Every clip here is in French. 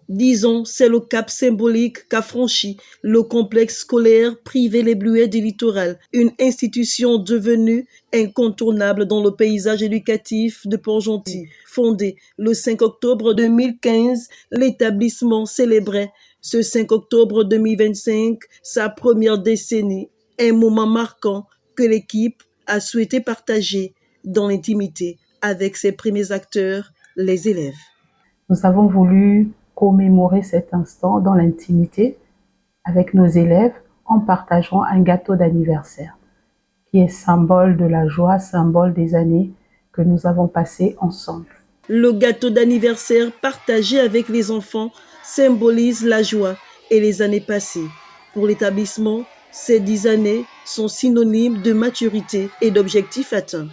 Disons, c'est le cap symbolique qu'a franchi le complexe scolaire privé Les Bleuets du Littoral, une institution devenue incontournable dans le paysage éducatif de Port-Gentil. Fondé le 5 octobre 2015, l'établissement célébrait ce 5 octobre 2025 sa première décennie, un moment marquant que l'équipe a souhaité partager dans l'intimité avec ses premiers acteurs, les élèves. Nous avons voulu commémorer cet instant dans l'intimité avec nos élèves en partageant un gâteau d'anniversaire qui est symbole de la joie, symbole des années que nous avons passées ensemble. Le gâteau d'anniversaire partagé avec les enfants symbolise la joie et les années passées. Pour l'établissement, ces 10 années sont synonymes de maturité et d'objectifs atteints.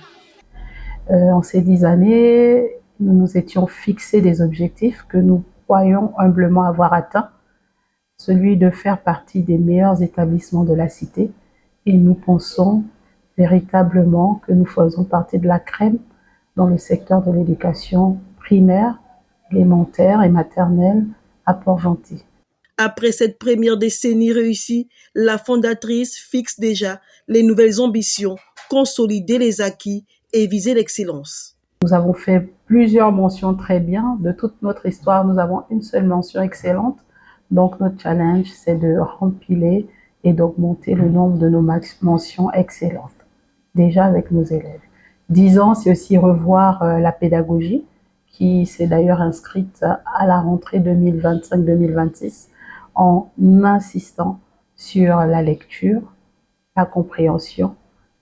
En ces 10 années, nous nous étions fixés des objectifs que nous croyons humblement avoir atteints, celui de faire partie des meilleurs établissements de la cité. Et nous pensons véritablement que nous faisons partie de la crème dans le secteur de l'éducation primaire, élémentaire et maternelle à Port-Gentil. Après cette première décennie réussie, la fondatrice fixe déjà les nouvelles ambitions, consolider les acquis et viser l'excellence. Nous avons fait plusieurs mentions très bien. De toute notre histoire, nous avons une seule mention excellente. Donc notre challenge, c'est de rempiler et d'augmenter le nombre de nos mentions excellentes, déjà avec nos élèves. 10 ans, c'est aussi revoir la pédagogie, qui s'est d'ailleurs inscrite à la rentrée 2025-2026, en insistant sur la lecture, la compréhension,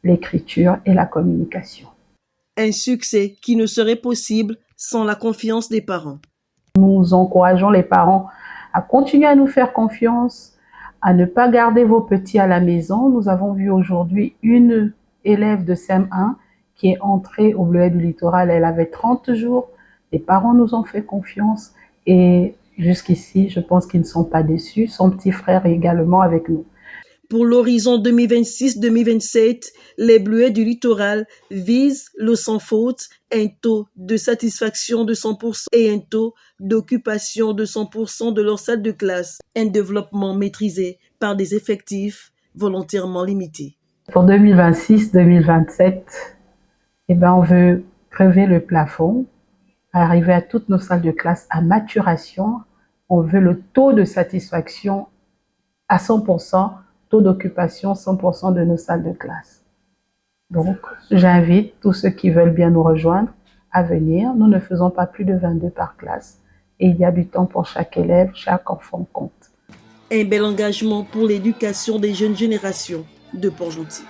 l'écriture et la communication. Un succès qui ne serait possible sans la confiance des parents. Nous encourageons les parents à continuer à nous faire confiance, à ne pas garder vos petits à la maison. Nous avons vu aujourd'hui une élève de CM1 qui est entrée au Bleuet du Littoral. Elle avait 30 jours. Les parents nous ont fait confiance et jusqu'ici, je pense qu'ils ne sont pas déçus. Son petit frère est également avec nous. Pour l'horizon 2026-2027, les Bleuets du Littoral visent le sans faute, un taux de satisfaction de 100% et un taux d'occupation de 100% de leur salle de classe, un développement maîtrisé par des effectifs volontairement limités. Pour 2026-2027, on veut crever le plafond, arriver à toutes nos salles de classe à maturation. On veut le taux de satisfaction à 100%, taux d'occupation 100% de nos salles de classe. Donc, j'invite tous ceux qui veulent bien nous rejoindre à venir. Nous ne faisons pas plus de 22 par classe et il y a du temps pour chaque élève, chaque enfant compte. Un bel engagement pour l'éducation des jeunes générations de Port-Gentil.